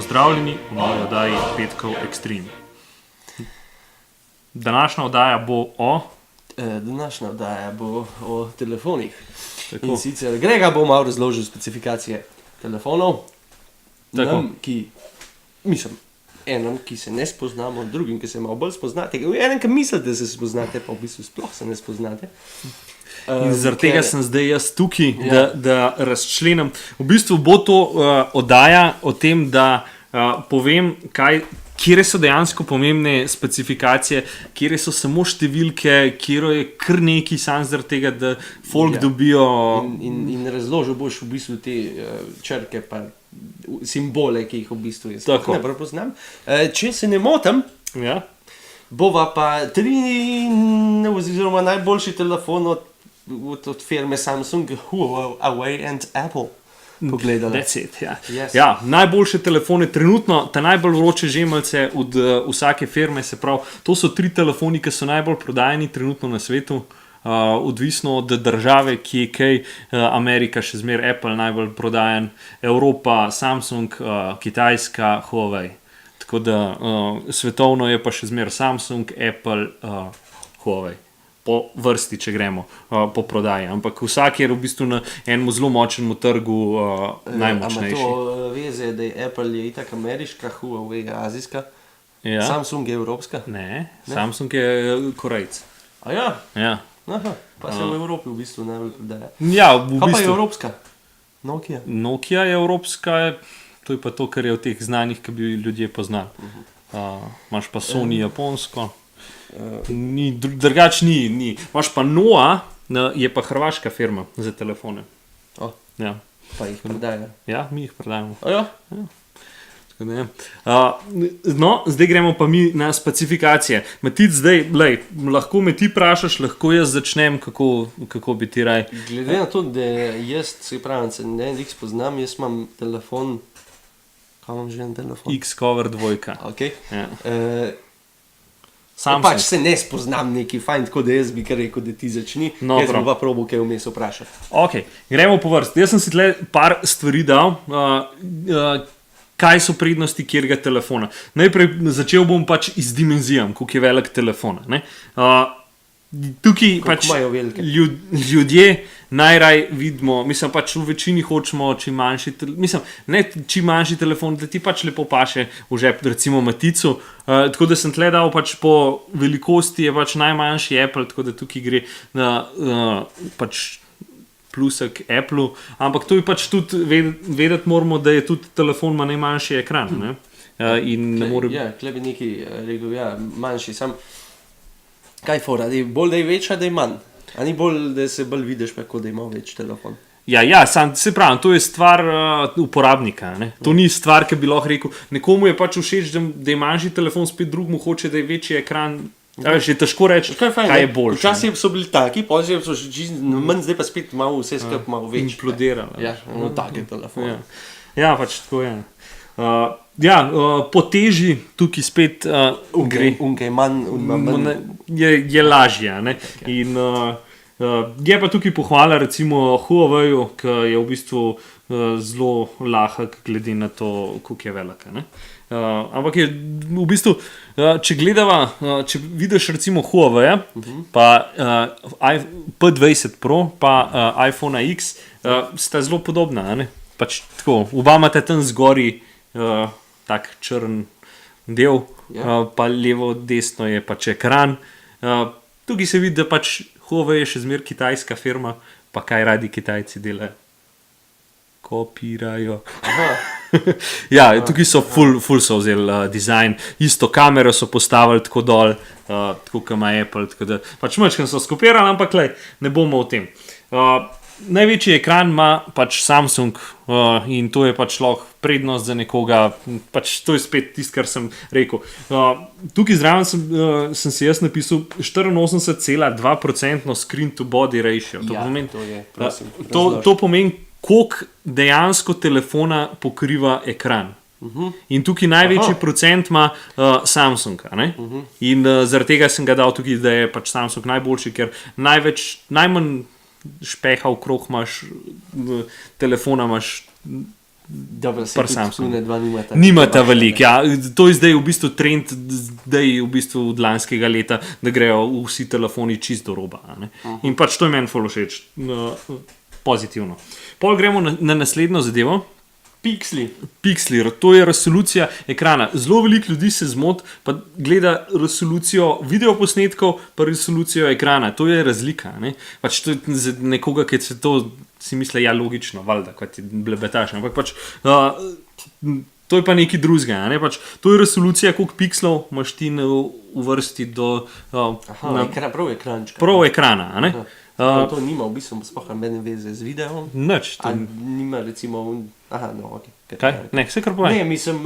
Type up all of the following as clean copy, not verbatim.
pozdravljeni v novi oddaji Petkov Extreme. Današnja oddaja bo o telefonih. Tako. In sicer Grega bo malo razložil specifikacije telefonov. Nam, enem, ki se ne spoznamo, drugim, ki se malo bolj spoznate. Enem, ki mislite, da se spoznate, pa v bistvu sploh se ne spoznate. In zaradi tega sem zdaj jaz tukaj, da razčlenim. V bistvu bo to oddaja o tem, da povem, kje so dejansko pomembne specifikacije, kje so samo številke, kje je kar neki sam zaradi tega, da folk dobijo. In razložil boš v bistvu te črke, pa simbole, ki jih v bistvu jaz ne prepoznam. Če se ne motim, bova pa oziroma najboljši telefon od firme Samsung, Huawei and Apple pogledali. That's it, ja. Najboljše telefone trenutno, ta najbolj vroče žemalce od vsake firme, se pravi, to so 3 telefoni, ki so najbolj prodajani trenutno na svetu, odvisno od države, ki je kaj, Amerika še zmeraj Apple najbolj prodajan, Evropa, Samsung, Kitajska, Huawei. Tako da svetovno je pa še zmeraj Samsung, Apple, Huawei. Po vrsti, če gremo po prodaji. Ampak vsak je v bistvu na enem zelo močnem trgu najmočnejši. Ama to veze, da je Apple je itak ameriška, Huawei je azijska, Samsung je evropska? Ne, Samsung je Korejc. A ja? Ja. Aha, pa se v Evropi v bistvu najbolj prodaja. Ja, v bistvu. Kaj pa je evropska? Nokia? Nokia je evropska, to je pa to, kar je v teh znanih, ki bi ljudje poznali. Imaš pa Sony japonsko. Drugač ni. Imaš pa Noa, je pa hrvaška firma za telefone. Ja. Pa jih prodajo. Ja, mi jih prodajamo. Ja. No, zdaj gremo pa mi na specifikacije. Matic, zdaj, lahko me ti vprašaš, lahko jaz začnem, kako bi ti raj. Glede na to, da jaz, se pravim, se ne spoznam, jaz imam telefon, kaj imam že en telefon? X-Cover 2. Ok. Ja. Pač se ne spoznam neki fajn, tako da jaz bi kar rekel, da ti začni. Jaz bom pa probal kaj vmes vprašati. Ok, gremo po vrsti. Jaz sem si tle par stvari dal, kaj so prednosti kjerega telefona. Najprej začel bom pač iz dimenzijam, koliko je velik telefon. Tukaj pač ljudje najraj vidimo, mislim pač v večini hočemo čim manjši telefon, da ti pač lepo paše v žep, recimo Maticu, tako da sem tle dal pač po velikosti je pač najmanjši Apple, tako da tukaj gre na pač plusek Apple, ampak to je pač tudi vedeti moramo, da je tudi telefon ima najmanjši ekran, ne? Ja, tle bi neki rekel, manjši, sam kaj fora, bolj da je večja, da je manj. A ni bolj, da se bolj vidiš, pa kot da ima več telefon. Ja, se pravim, to je stvar uporabnika. Ne? To ni stvar, ki bi lahko rekel, nekomu je pač všeč, da je manjši telefon, spet drugmu hoče, da je večji ekran. Je težko reči, kaj je boljše. Včasih so bili taki, pozdrav so že manj, zdaj pa spet malo vse skupaj malo večji. Implodirali. Ja, take telefone. Ja, pač tako je. Po teži tukaj spet gre. Je lažje. Okay. In je pa tukaj pohvala recimo Huawei-ju, ki je v bistvu zelo lahek glede na to, koliko je velik. Ampak je v bistvu, če gledava, če vidiš recimo Huawei, pa P20 Pro, pa iPhone X, sta zelo podobna. Pač tako, oba imate tam zgori tak črn del, pa levo, desno je pač ekran. Tukaj se vidi, da pač Huawei je še zmer kitajska firma, pa kaj radi Kitajci delajo? Kopirajo. Tukaj so full so vzeli dizajn, isto kamero so postavili tako dol, tako kot ima Apple, tako da pač mačkam so skopirali, ampak ne bomo o tem. Največji ekran ima pač Samsung in to je pač lahko prednost za nekoga, pač to je spet tisto, kar sem rekel. Tukaj zraven sem si jaz napisal 84,2% screen to body ratio. To pomeni, koliko dejansko telefona pokriva ekran. In tukaj največji procent ima Samsung. In zaradi tega sem ga dal tukaj, da je pač Samsung najboljši, ker najmanj špeha okrog imaš, telefona imaš Dobro, se tudi dva nimata veliko. Ja. To je zdaj v bistvu trend, zdaj v bistvu od lanskega leta, da grejo vsi telefoni čisto do roba. In pač to je meni ful všeč, pozitivno. Pol gremo na naslednjo zadevo. Piksli, to je resolucija ekrana. Zelo veliko ljudi se zmoti, pa gleda resolucijo videoposnetkov, pa resolucijo ekrana. To je razlika. Pač to je za nekoga, ki se to si misli, ja, logično, valjda, kot ti blebetaš. Ampak pač, to je pa nekaj drugega. Pač, to je resolucija, koliko pikslov imaš ti v vrsti do... prav ekrančka. Prav ekrana, to nima v bistvu sploh nobene veze z videom. Nič. Nima recimo... okay. Kaj? Ne, vse kar povem. Ne, mislim,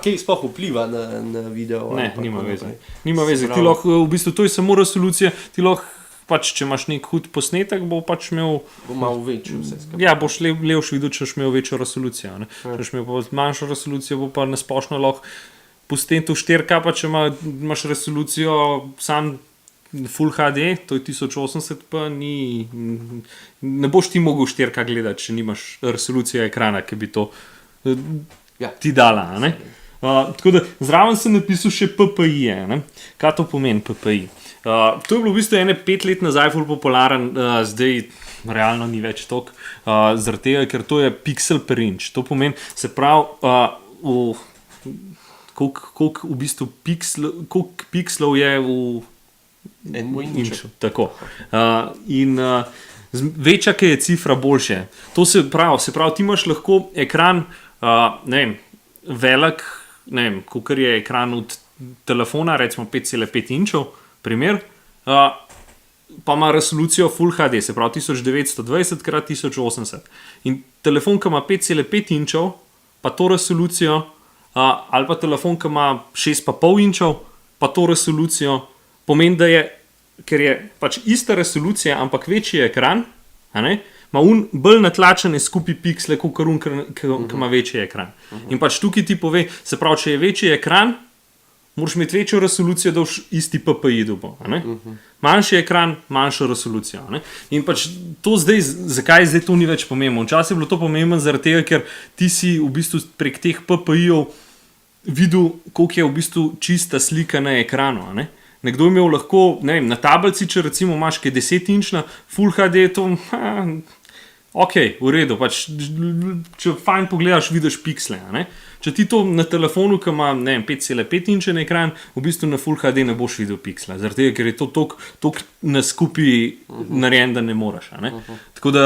kaj sploh vpliva na video? Ne, nima veze. Nima veze. Ti lahko, v bistvu, to je samo resolucija, ti lahko, pač, če imaš nek hud posnetek, bo pač imel... Bo malo večjo vse skupaj. Ja, boš levš videl, če boš imel večjo resolucijo. Če boš imel manjšo resolucijo, bo pa nasplošno lahko posnetek v 4K, pa če imaš resolucijo sam Full HD, to je 1080, pa ne boš ti mogel 4K gledati, če nimaš resolucije ekrana, ki bi to ti dala. Tako da zraven sem napisal še PPI. Kaj to pomeni PPI? To je bilo v bistvu 5 let nazaj ful popularen, zdaj realno ni več toliko, zaradi tega, ker to je pixel per inch. To pomeni, se pravi, koliko v bistvu pikslov je v inču. Tako. In večja, ki je cifra, boljše. To se pravi, ti imaš lahko ekran, ne vem, velik, ne vem, kolikor je ekran od telefona, recimo 5,5 inčov, primer, pa ima resolucijo Full HD, se pravi 1920 x 1080. In telefon, ki ima 5,5 inčov, pa to resolucijo, ali pa telefon, ki ima 6,5 inčov, pa to resolucijo, pomeni, da je, ker je pač ista resolucija, ampak večji ekran, ima bolj natlačene skupaj piksle, kot ki ima večji ekran. In pač tukaj ti pove, se pravi, če je večji ekran, moraš imeti večjo resolucijo, da boš isti PPI dobil. Manjši ekran, manjšo resolucijo. In pač to zdaj, zakaj zdaj to ni več pomembno? Včasih je bilo to pomembno zaradi tega, ker ti si v bistvu prek teh PPI-ov videl, koliko je v bistvu čista slika na ekranu. Nekdo je imel lahko, ne vem, na tablici, če recimo imaš kaj 10-inčna, Full HD, to ok, v redu, pač, če fajn pogledaš, vidiš piksle. Če ti to na telefonu, ki ima 5,5 inčen ekran, v bistvu na Full HD ne boš videl piksla, zaradi tega, ker je to toliko na skupaj narejen, da ne moreš. Tako da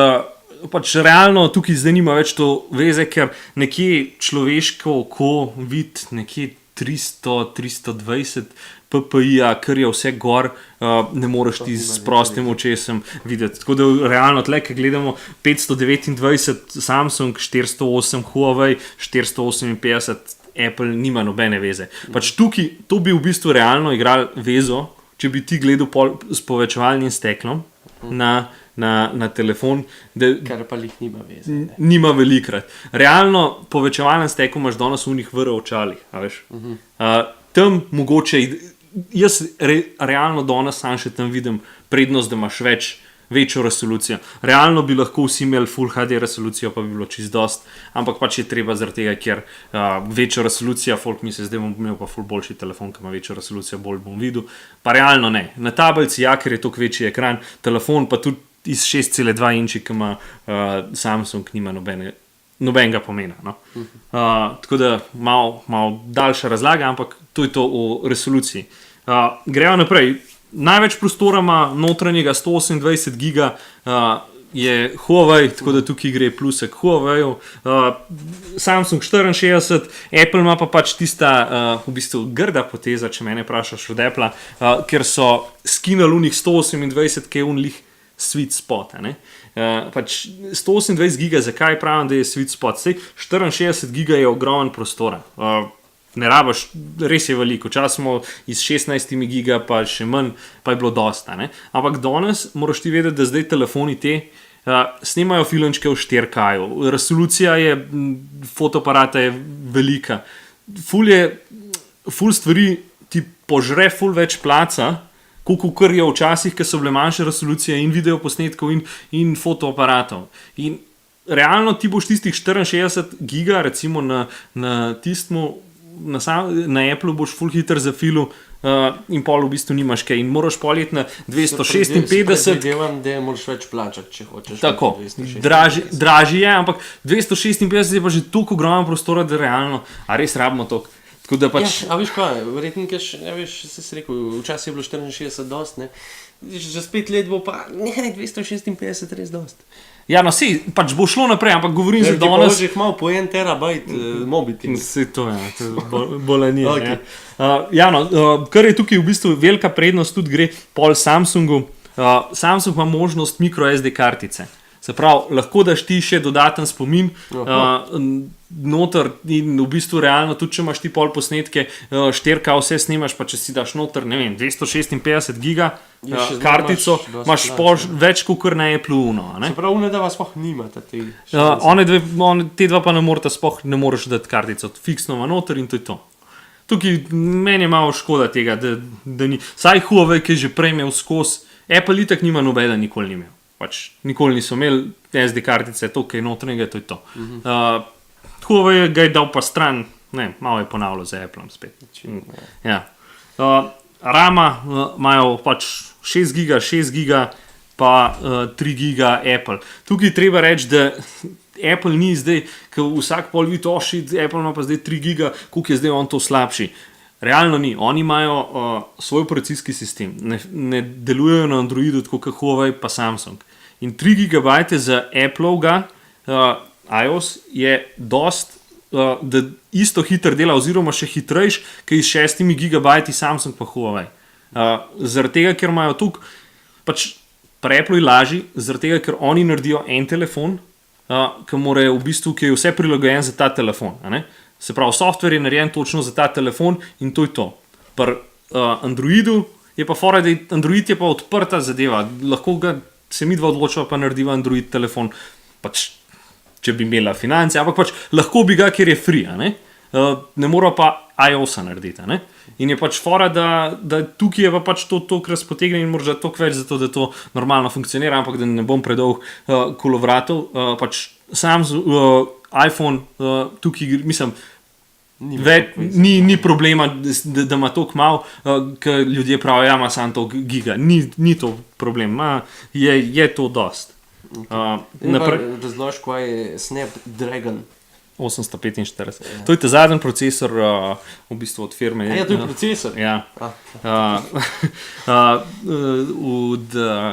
pač realno tukaj zdaj nima več to veze, ker nekje človeško oko vidi nekje 300-320 PPI-ja, kar je vse gor, ne moreš ti s prostim očesom videti. Tako da realno tle, ki gledamo 529 Samsung, 408 Huawei, 458 Apple, nima nobene veze. Pač tukaj, to bi v bistvu realno igral vezo, če bi ti gledal s povečevalnim steklom na telefon. Kar pa jih nima veze. Nima velikrat. Realno povečevalen stekel imaš danes v njih VR očalih. Tam mogoče, jaz realno danes sam še tam vidim prednost, da imaš večjo resolucijo. Realno bi lahko vsi imeli Full HD resolucijo, pa bi bilo čist dost, ampak pač je treba zaradi tega, ker večjo resolucijo, folk misli, zdaj bom imel pa ful boljši telefon, ki ima večjo resolucijo, bolj bom videl. Pa realno ne. Na tablici, ja, ker je toliko večji ekran, telefon pa tudi iz 6,2 inči, ki ima Samsung, nima nobenega pomena. Tako da malo daljša razlaga, ampak to je to o resoluciji. Grejo naprej. Največ prostora ima notranjega 128 giga je Huawei, tako da tukaj gre plusek Huawei-u. Samsung 64, Apple ima pa pač tista v bistvu grda poteza, če mene vprašaš od Apple, ker so skinali unih 128, ki je unlih sweet spot. Pač 128 giga, zakaj pravim, da je sweet spot? 64 giga je ogromen prostora. Ne rabaš, res je veliko. Včasih smo iz 16 giga, pa še manj, pa je bilo dosta. Ampak danes moraš ti vedeti, da zdaj telefoni te snimajo filmčke v 4K. Resolucija je, fotoaparata je velika. Ful stvari ti požre ful več placa, kolikor je včasih, ki so bile manjše resolucije in videoposnetkov in fotoaparatov. In realno ti boš tistih 64 giga, recimo na tistmu, na Apple boš full hiter zafilu in pol v bistvu nimaš kaj in moraš poleti na 256. Predvidevam, da moraš več plačati, če hočeš. Tako, dražji je, ampak 256 je pa že toliko ogromno prostora, da realno, a res rabimo toliko. Tako da pač... Ja, a veš kaj, verjetno, se si rekel, včasih je bilo 64 dost, ne? Že 5 let bo pa, ne, 256 res dost. Ja, no, pač bo šlo naprej, ampak govorim za danes... Ti pa malo po 1 terabajt mobitel. Vse to je, bolanije. Okay. Ja, no, kar je tukaj v bistvu velika prednost, tudi gre pol Samsungu. Samsung ima možnost micro SD kartice. Se pravi, lahko daš ti še dodaten spomin noter in v bistvu realno, tudi če imaš ti pol posnetke, 4K vse snimaš, pa če si daš noter, ne vem, 256 giga kartico, imaš več kot na Apple Uno. Se pravi, one da vas sploh nimate. Te dva pa ne morete, sploh ne moreš dati kartico, fiksno ima noter in to je to. Tukaj meni je malo škoda tega, da ni. Saj Huawei, ki je že prej imel skozi, Apple itak nima nobeda, nikoli ni imel. Pač nikoli niso imeli SD kartice, to, kaj je notranjega, to je to. Huawei ga je dal pa stran, ne, malo je ponavljal za Apple spet. Ja. Rama imajo pač 6 giga, pa 3 giga Apple. Tukaj treba reči, da Apple ni zdaj, ker vsak pol vidi, Apple ima pa zdaj 3 giga, koliko je zdaj on to slabši. Realno ni, oni imajo svoj operacijski sistem, ne delujejo na Androidu tako kot Huawei pa Samsung. In 3 GB za Apple-ovga iOS je dost, da isto hiter dela oziroma še hitrejš, kot s 6 GB Samsung pa Huawei. Zaradi tega, ker imajo tukaj, pač pri Apple je lažji, zaradi tega, ker oni naredijo en telefon, ki morajo v bistvu, ki je vse prilagojen za ta telefon, a ne? Se pravi, software je narejen točno za ta telefon in to je to. Pri Androidu je pa fora, da Android je pa odprta zadeva. Lahko ga se mi dva odločiva pa narediva Android telefon, pač, če bi imela finance, ampak pač lahko bi ga, ker je free, a ne? Ne mora pa iOS-a narediti, a ne? In je pač fora, da tukaj je pa pač to toliko razpotegne in moraš da toliko več za to, da to normalno funkcionira, ampak da ne bom predolg kolovratov, pač iPhone, tukaj, mislim, ni problema, da ima toliko malo, ker ljudje pravijo, ja, ima samo toliko giga. Ni to problem, je to dost. Razloži, kaj je Snapdragon 845. Ja. To je ta zadnji procesor v bistvu od firme. Ja, to je procesor? Ja.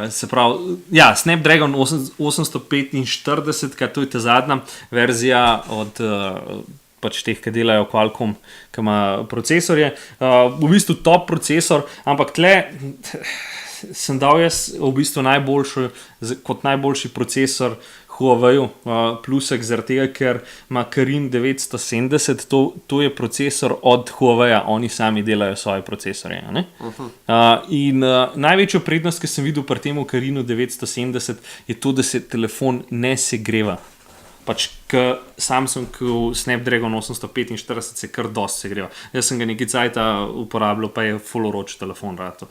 Se pravi, ja, Snapdragon 845, to je ta zadnja verzija od pač teh, ki delajo Qualcomm, ki ima procesorje. V bistvu top procesor, ampak tle sem dal jaz v bistvu kot najboljši procesor Huawei-u plusek, zaradi tega, ker ima Kirin 970, to je procesor od Huawei-a, oni sami delajo svoje procesorje. In največjo prednost, ki sem videl pri temu Kirinu 970, je to, da se telefon ne segreva. Pač, ker Samsung v Snapdragon 845 se kar dost segreva. Jaz sem ga nekaj cajta uporabljal, pa je full oroč telefon rato.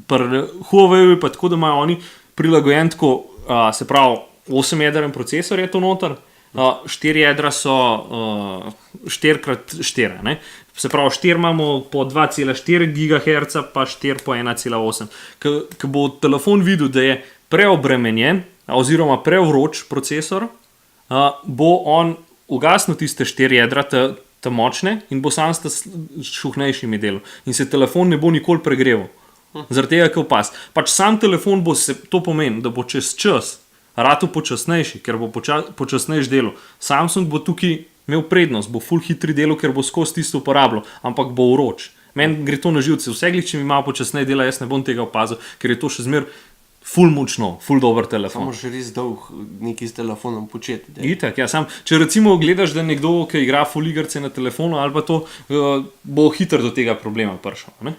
Pri Huawei-u je pa tako, da imajo oni prilagojen tako, se pravi, 8-jedren procesor je to noter, 4 jedra so 4x4, ne? Se pravi, 4 imamo po 2,4 GHz, pa 4 po 1,8. Ko bo telefon videl, da je preobremenjen oziroma prevroč procesor, bo on ugasnil tiste 4 jedra, te močne, in bo sam s šuhnejšimi delal. In se telefon ne bo nikoli pregreval. Zaradi tega, ker opaz. Pač sam telefon bo se, to pomeni, da bo čez čas ratu počasnejši, ker bo počasnejši delo. Samsung bo tukaj imel prednost, bo full hitri delo, ker bo skozi tisto uporabljal, ampak bo vroč. Meni gre to na živce. Vseglič, če mi malo počasneje dela, jaz ne bom tega opazil, ker je to še zmer full močno, full dober telefon. Samo še res dolg nekaj s telefonom početi. Itak, ja, sam, če recimo gledaš, da nekdo, ki igra full igrce na telefonu, ali pa to, bo hiter do tega problema prišel, ne?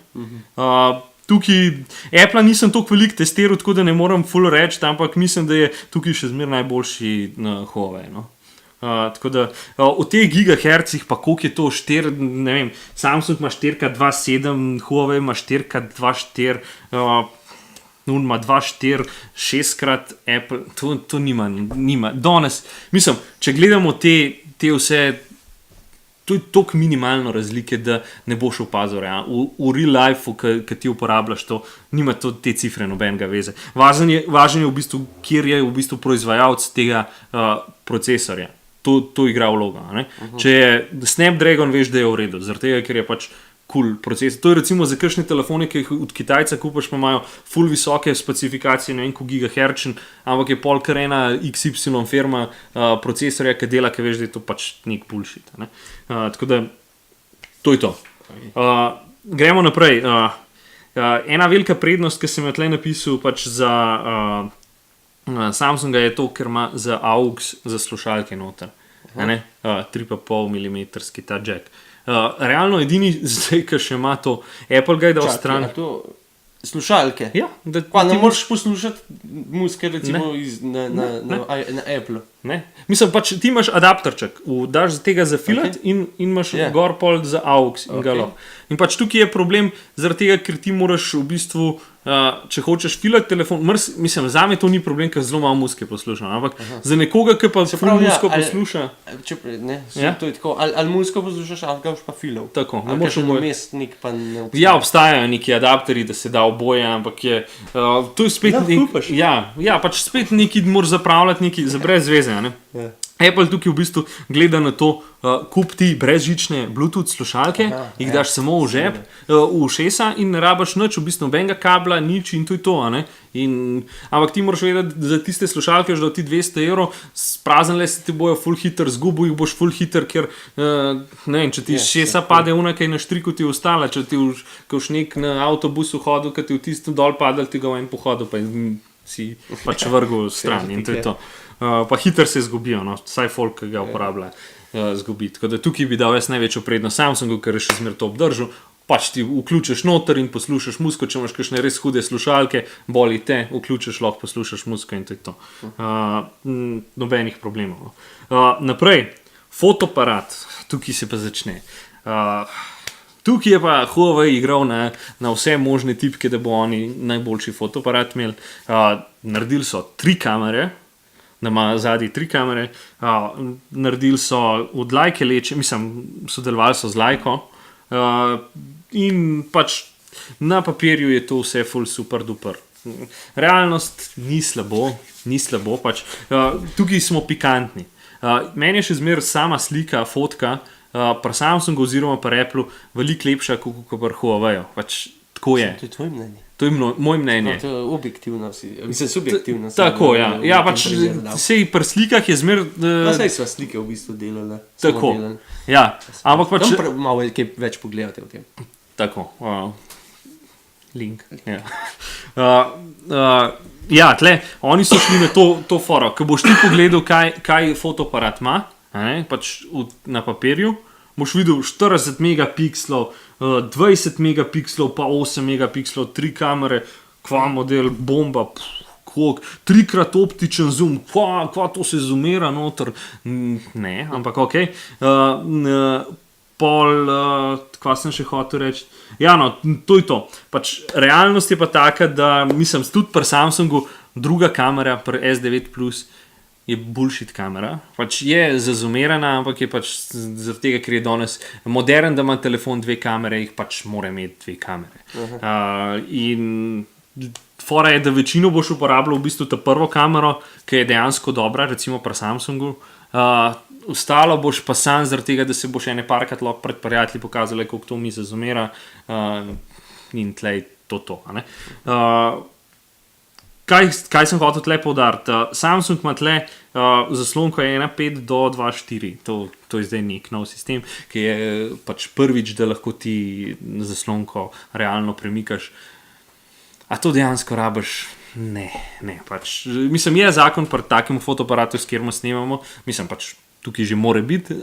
Tukaj Apple nisem toliko veliko testiral, tako da ne morem full reči, ampak mislim, da je tukaj še zmer najboljši Huawei, no? Tako da v teh gigahercih pa koliko je to 4, ne vem, Samsung ima 4x2,7, Huawei ima 4x2,4, Nima 2, 4, 6 krat Apple, to nima. Danes, mislim, če gledamo te vse, to je toliko minimalno razlike, da ne boš opazil. V real lifeu, ki ti uporabljaš to, nima to te cifre nobenega veze. Važen je v bistvu, kjer je v bistvu proizvajalec tega procesorja. To igra vlogo. Če je Snapdragon, veš, da je v redu, zaradi tega, ker je pač cool procesor. To je recimo za kakšne telefone, ki jih od Kitajca kupaš, pa imajo full visoke specifikacije, ne vem, koliko gigahertzen, ampak je pol kar ena XY firma procesorja, ki dela, ki veš, da je to pač nek bullshit. Tako da, to je to. Gremo naprej. Ena velika prednost, ki sem jo tle napisal pač za Samsunga je to, ker ima za AUX za slušalke noter. 3,5 mm ta jack. Realno edini zdaj, ki še ima to, Apple ga je dal stran. Slušalke? Ja. Ne moreš poslušati muzike recimo na Apple. Ne. Mislim, pač ti imaš adapterček, daš tega za filat in imaš gor pol za AUX in ga lahko. In pač tukaj je problem zaradi tega, ker ti moraš v bistvu, če hočeš filati telefon, mislim, zame to ni problem, ker zelo malo muzike poslušam, ampak za nekoga, ki pa muziko posluša. To je tako, ali muziko poslušaš, ali ga boš pa filal. Tako. Nadomestnik pa ne obstaja. Ja, obstajajo neki adapteri, da se da oboje, ampak je, to je spet pač spet neki moraš zapravljati neki za brez veze, ne? Apple tukaj v bistvu gleda na to, kup ti brezžične Bluetooth slušalke, jih daš samo v žep, v ušesa in ne rabaš nič, v bistvu nobenega kabla, nič in to je to. Ampak ti moraš vedeti, da za tiste slušalke že da ti 200 €, spraznile se ti bojo full hiter, zgubil jih boš full hiter, ker ne vem, če ti šesa pade unakaj na štriku, ti ostala, če ti v nek na avtobusu hodil, ki ti v tistem dol padal, ti ga v en pohodu, pa si pač vrgel stran in to je to. Pa hiter se zgubijo, vsaj folk, ki ga uporablja, zgubi. Tako da tukaj bi dal jaz največjo prednost Samsungu, ker je še zmer to obdržal. Pač ti vključiš noter in poslušaš muziko, če imaš kakšne res hude slušalke, boli te, vključiš, lahko poslušaš muziko in to je to. Nobenih problemov. Naprej, fotoaparat, tukaj se pa začne. Tukaj je pa Huawei igral na vse možne tipke, da bo oni najboljši fotoaparat imeli. Naredili so 3 kamere, da ima zadnji 3 kamere, naredili so od Leica leče, mislim, sodelovali so z Leico in pač na papirju je to vse full super duper. Realnost ni slabo pač. Tukaj smo pikantni. Meni je še zmer sama slika, fotka, pri Samsungu oziroma pri Apple veliko lepša kot pri Huawei. Pač tako je. To je tvoje mnenje. To je moje mnenje. To je objektivno, mislim, subjektivno. Tako, ja. Ja, pač sej pri slikah je zmer... Sej sva slike v bistvu delali. Tako, ja. Ampak pač... Tam malo kaj več pogledate o tem. Tako, link. Ja, tle, oni so šli na to foro. Ko boš ti pogledal, kaj fotoaparat ima, pač na papirju, boš videl 40 megapikslov, 20 megapikslov, pa 8 megapikslov, 3 kamere, kva model, bomba, koliko, 3x optičen zoom, kva to se zoomira noter, ne, ampak ok. Kva sem še hotel reči? Ja, no, to je to. Pač realnost je pa taka, da mislim, tudi pri Samsungu druga kamera, pri S9 Plus, je bullshit kamera. Pač je zazoomirana, ampak je pač zaradi tega, ker je danes modern, da ima telefon 2 kamere, jih pač mora imeti 2 kamere. In fora je, da večino boš uporabljal v bistvu ta prvo kamero, ki je dejansko dobra, recimo pri Samsungu. Ostalo boš pa sam zaradi tega, da se boš ene parkrat lahko pred prijatelji pokazali, koliko to mi zazoomira in tlej to. Kaj sem hotel tle poudariti? Samsung ima tle zaslonko 1.5 do 2.4. To je zdaj nek nov sistem, ki je pač prvič, da lahko ti zaslonko realno premikaš. A to dejansko rabiš? Ne, pač. Mislim, je zakon pri takem fotoaparatu, s kjerom snemamo, mislim pač tukaj že more biti.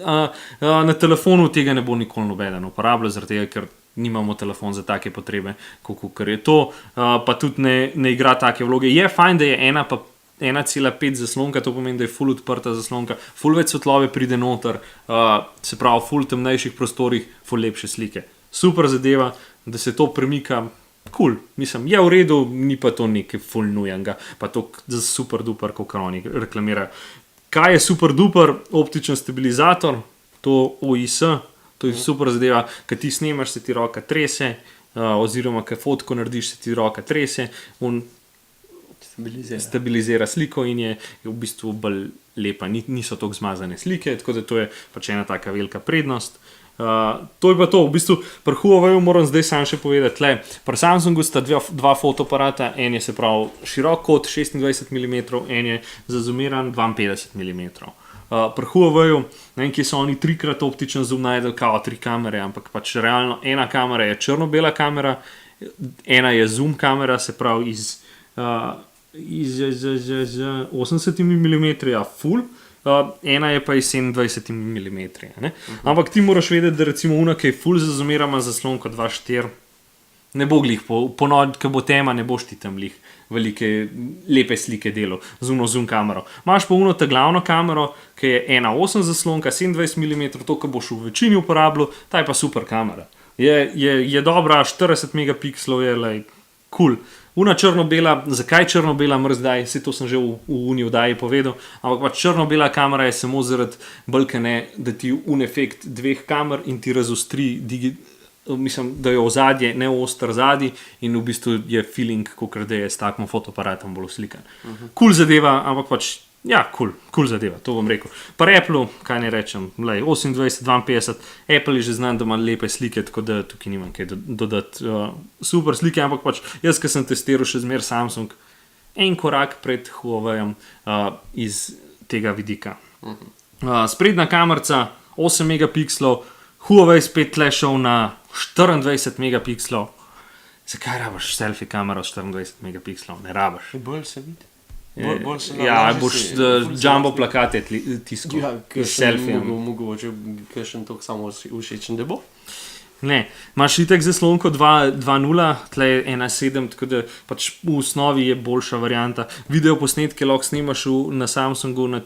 Na telefonu tega ne bo nikoli nobeden uporabljal, zaradi tega, ker nimamo telefon za take potrebe, kot je to, pa tudi ne igra take vloge. Je fajn, da je 1.5 zaslonka, to pomeni, da je full odprta zaslonka, full več svetlove pride noter, se pravi, full temnejših prostorih, full lepše slike. Super zadeva, da se to premika, Cool. Mislim, je v redu, ni pa to nekaj full nujenga, pa to super duper, kot oni reklamirajo. Kaj je super duper? Optičen stabilizator, to OIS, to je super zadeva, kad ti snemaš, se ti roka trese, oziroma kad fotko narediš, se ti roka trese, on stabilizira sliko in je v bistvu bolj lepa, niso toliko zmazane slike, tako da to je pač ena taka velika prednost. To je pa to, v bistvu pri Huawei moram zdaj sam še povedati, pri Samsungu sta dva fotoaparata, en je se pravi širok kot 26 mm, en je zazumiran 52 mm. Pri Huawei, ne vem, kje so oni 3x optičen zoom najdel, kao 3 kamere, ampak pač realno ena kamera je črno-bela kamera, ena je zoom kamera, se pravi iz 80 mm full, ena je pa iz 27 mm. Ampak ti moraš vedeti, da recimo una, ki je full zazumirama zaslonko 2.4, ne bo glih, ponovno, ko bo tema, ne boš ti tam glih velike, lepe slike delal z uno zoom kamero. Imaš pa uno ta glavno kamero, ki je 1.8 zaslonka, 27 mm, to, ko boš v večini uporabljal, ta je pa super kamera. Je dobra, 40 megapikslov je, cool. Una črno-bela, zakaj črno-bela mrzdaj, vse to sem že v uni vdaji povedal, ampak pač črno-bela kamera je samo zaradi balkane, da ti efekt dveh kamer in ti razostri, mislim, da je ozadje, ne oster zadnji in v bistvu je feeling, kot da je s takim fotoaparatom bolj slikan. Cool zadeva, ampak pač, ja, cool zadeva, to bom rekel. Pri Apple, kaj ne rečem, 28, 52, Apple je že znan, da ima lepe slike, tako da tukaj nimam kaj dodati. Super slike, ampak pač jaz, ki sem testiral še zmer Samsung, en korak pred Huaweijem iz tega vidika. Sprednja kamerca, 8 megapikslov, Huawei spet šel na 24 megapikslov. Zakaj rabiš selfie kamero s 24 megapikslov? Ne rabiš. Bolj se vidi. Ja, boš jumbo plakate tiskal. Ja, selfie. Mogoče kakšen tok samo všečen, da bo. Ne, imaš itek zaslonko 2.0, tle je 1.7, tako da pač v osnovi je boljša varianta. Video posnetke lahko snimaš na Samsungu na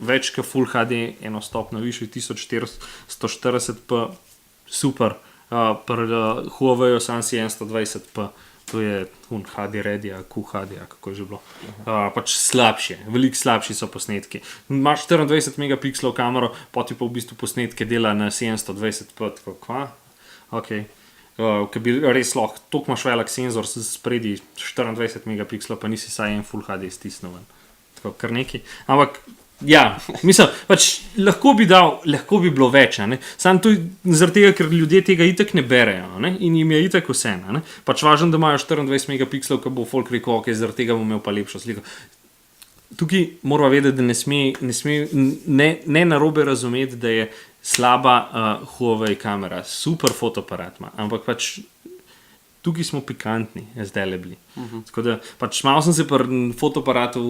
več kot Full HD, eno stopno višji, 1440p, super. Pri Huawei sam si 120p, to je HD Ready, QHD, kako je že bilo. Pač slabše, veliko slabši so posnetki. Imaš 24 megapikslov kamero, poti pa v bistvu posnetke dela na 720p, tako kva. Okay. Ker bi res lahko, toliko imaš velik senzor spredi 24 megapikslov, pa nisi saj en Full HD stisnil. Tako kar neki. Ampak, ja, mislim, pač lahko bi bilo več, samo to zaradi tega, ker ljudje tega itak ne berejo, in jim je itak vse. Pač važno, da imajo 24 megapikslov, ko bo folk rekel, ok, zaradi tega bom imel pa lepšo sliko. Tukaj moramo vedeti, da ne narobe razumeti, da je slaba Huawei kamera, super fotoaparat ima, ampak pač tukaj smo pikantni, zdaj le bili. Tako da pač malo sem se pri fotoaparatu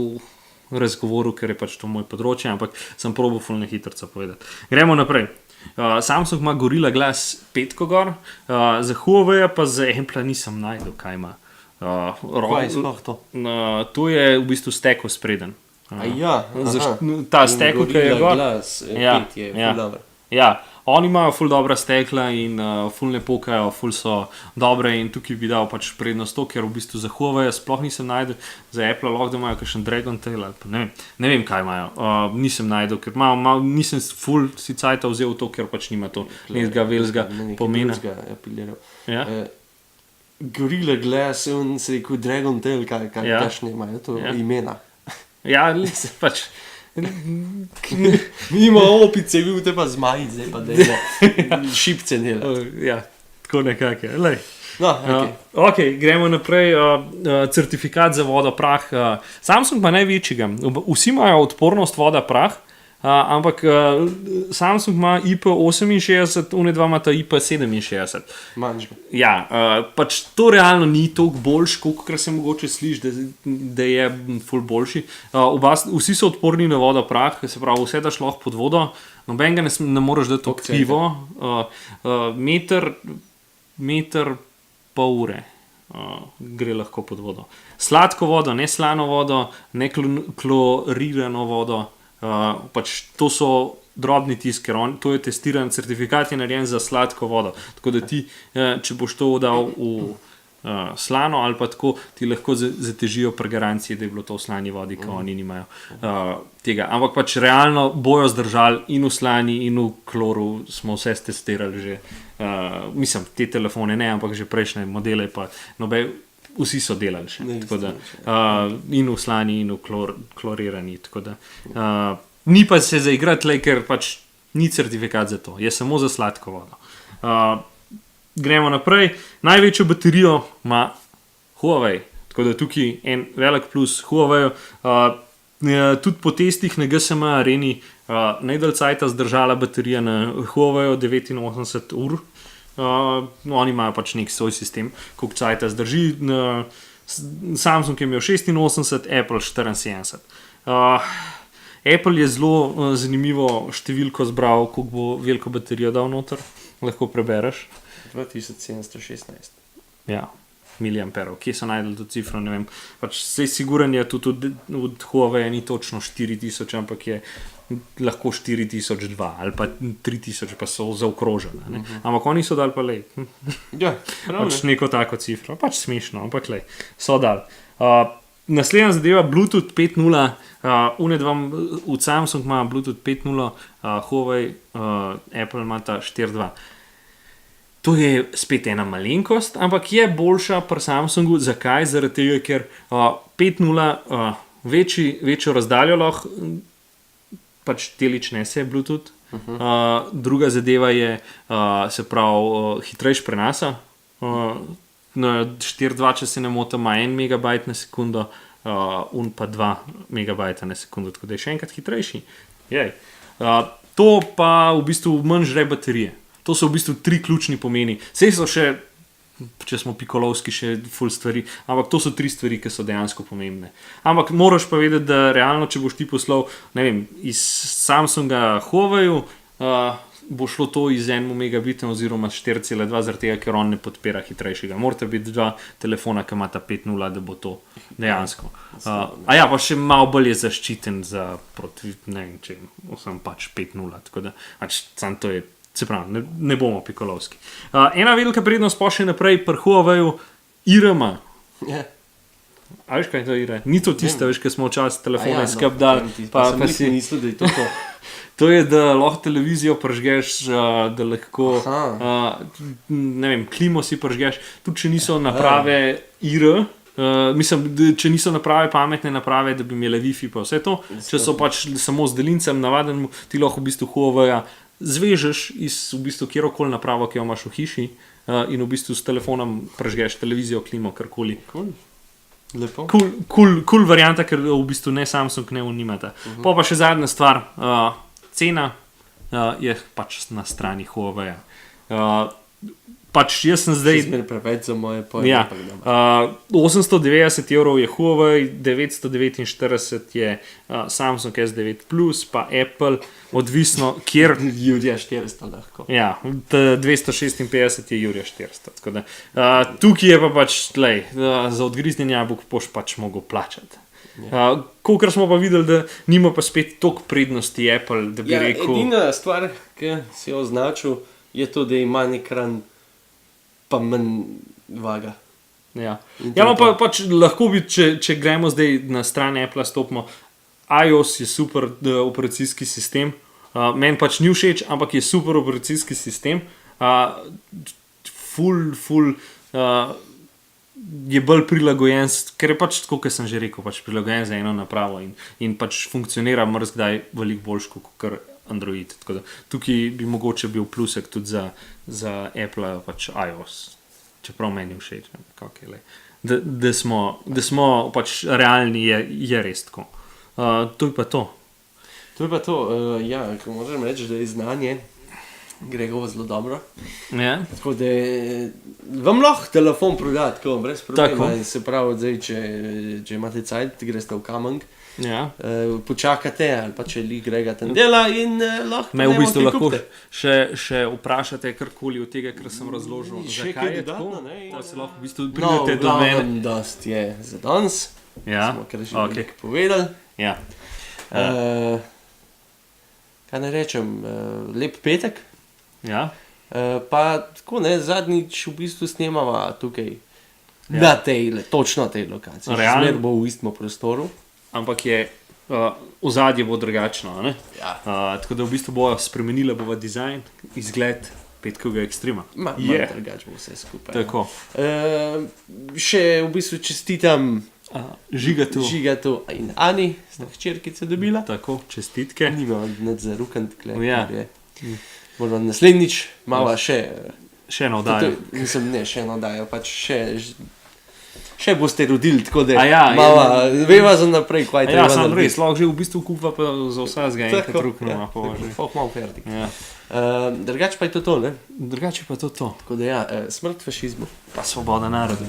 razgovoril, ker je pač to moj področje, ampak sem probal fulne hitrca povedati. Gremo naprej. Samsung ima Gorilla Glass 5 gor, za Huawei pa za Apple nisem najdel, kaj ima. Kaj je sploh to? To je v bistvu stekl spreden. Ta stekl, ki je gor. Glass 5 je ful dober. Ja, oni imajo ful dobra stekla in ful ne pokajo, ful so dobre in tukaj bi dal pač prednost to, ker v bistvu za Huawei sploh nisem najdel, za Apple lahko da imajo kakšen Dragon Tail ali pa ne vem kaj imajo, nisem najdel, ker nisem ful si cajta vzel to, ker pač nima to nekega velikega pomena. Gorilla Glass, on se rekel Dragon Tail, kakšne imajo to imena. Ja, pač mi imamo opice, bil te pa zmaj, zdaj pa dejmo šipce delati. Ja, tako nekako je. Ok, gremo naprej. Certifikat za vodo prah. Samsung pa največjega. Vsi imajo odpornost voda prah, ampak Samsung ima IP68, one dva imata IP67. Manjško. Ja, pač to realno ni toliko boljš, kot se mogoče sliši, da je ful boljši. Vsi so odporni na vodo prah, se pravi, vse daš lahko pod vodo, nobenega ne moreš dati toliko pivo. Meter pa ure gre lahko pod vodo. Sladko vodo, ne slano vodo, ne klorirano vodo. Pač to so drobni tisk, ker to je testiran certifikat, je narejen za sladko vodo. Tako da ti, če boš to dal v slano, ali pa tako ti lahko zatežijo pri garanciji, da je bilo to v slani vodi, ko oni nimajo tega. Ampak pač realno bojo zdržali in v slani, in v kloru, smo vse testirali že. Mislim, te telefone ne, ampak že prejšnje modele, pa vsi so delali še. In v slani, in v klorirani. Ni pa se zaigrati, ker pač ni certifikat za to, je samo za sladko vodo. Gremo naprej. Največjo baterijo ima Huawei, tako da tukaj en velik plus Huawei. Tudi po testih na GSM Areni najdalj cajta zdržala baterija na Huawei 89 ur. Oni imajo pač nek svoj sistem, koliko cajta zdrži. Samsung je imel 86, Apple 74. Apple je zelo zanimivo številko zbral, koliko bo veliko baterijo dal noter. Lahko prebereš. 2716. Ja, miliamperov. Kje so najdel to cifro, ne vem. Pač vse siguran je tudi od Huawei ni točno 4000, ampak je lahko 4002 ali pa 3000, pa so zaokrožene. Ampak oni so dali pa lej. Ja, pač neko tako cifro. Pač smešno, ampak lej. So dali. Naslednja zadeva Bluetooth 5.0. V Samsung ima Bluetooth 5.0, Huawei, Apple ima ta 4.2. To je spet ena malenkost, ampak je boljša pri Samsungu. Zakaj? Zaradi tega, ker 5.0 večjo razdaljo lahko pač delič nese Bluetooth. Druga zadeva je, se pravi, hitrejši prenasa. 4.2, če se ne motim, ima 1 megabajt na sekundo, pa 2 megabajta na sekundo, tako da je še enkrat hitrejši. To pa v bistvu manj žre baterije. To so v bistvu 3 ključni pomeni. Sej so še, če smo pikolovski, še ful stvari, ampak to so 3 stvari, ki so dejansko pomembne. Ampak moraš pa vedeti, da realno, če boš ti poslal, ne vem, iz Samsunga Huawei, bo šlo to iz 1 megabita oziroma 4.2, zaradi tega, ker on ne podpira hitrejšega. Morate biti 2 telefona, ki imata 5.0, da bo to dejansko. Pa še malo bolj je zaščiten proti, ne vem, če sem pač 5.0, tako da pač sam to je. Se pravi, ne bomo pikolovski. Ena velika prednost pa še naprej pri Huawei, IRM. A veš, kaj je to IRM? Ni to tiste, veš, ki smo včasih telefone skup dali. Pa si mislil, da je to. To je, da lahko televizijo pržgeš, da lahko, ne vem, klimo si pržgeš, tudi če niso naprave IR. Mislim, če niso naprave pametne naprave, da bi imele Wi-Fi pa vse to. Če so pač samo z delincem navaden, ti lahko v bistvu Huawei zvežeš iz v bistvu kjerokoli napravo, ki jo imaš v hiši, in v bistvu s telefonom prežgeš televizijo, klimo, karkoli. Lepo. Cool varianta, ker v bistvu ne Samsung, ne unimata. Pa še zadnja stvar, cena je pač na strani Huawei. Pač jaz sem zdaj... Izmer preveč za moje pojme. 890 € je Huawei, 949 je Samsung S9 Plus, pa Apple, odvisno, kjer... Jurija 400 lahko. Ja, 256 je Jurija 400. Tako da, tukaj je pa pač, za odgriznjenje jabolk boš pač mogel plačati. Kolikor smo pa videli, da nima pa spet toliko prednosti Apple, da bi rekel... Edina stvar, ki si jo označil, je to, da ima ekran pa manj vaga. Pa pač lahko bi, če gremo zdaj na stran Apple, stopimo, iOS je super operacijski sistem, meni pač ni všeč, ampak je super operacijski sistem, ful je bolj prilagojen, ker je pač, tako kot sem že rekel, pač prilagojen za eno napravo in pač funkcionira mrzkdaj veliko boljš kot Android. Tako da tukaj bi mogoče bil plusek tudi za Apple, pač iOS, čeprav meni všeč. Da smo pač realni, je res tako. To je pa to. To je pa to, ko moram reči, da je znanje Gregovo zelo dobro. Tako da vam lahko telefon proda, tako brez problema. Se pravi, zdaj, če imate cajt, greste v Kamang, počakate, ali pa če Grega tam dela in lahko me v bistvu lahko še vprašate karkoli od tega, kar sem razložil. Zakaj je tako? Da se lahko v bistvu pridete do mene. Dost je za danes. Smo kar že nekaj povedali. Kaj ne rečem, lep petek. Pa tako ne, zadnjič v bistvu snemava tukaj na točno tej lokaciji. Zmer bo v istem prostoru. Ampak je ozadje bo drugačno. Ja. Tako da v bistvu bojo spremenili bova dizajn, izgled petkovega ekstrema. Drugače bo vse skupaj. Tako. Še v bistvu čestitam Žigatu in Ani, sta hčerkica dobila. Tako, čestitke. Nima nad zarukant, Ja. Moramo naslednjič malo še eno oddajo. Mislim, ne, še eno oddajo, pač še boste rodili, tako da veva za naprej, kaj treba. Ja, sam res, lahko že v bistvu kupa pa za vsega enkrat ruknemo. Malo fertik. Drugače pa je to, ne? Drugače pa je to. Tako da smrt fašizmu. Pa svoboda narodu.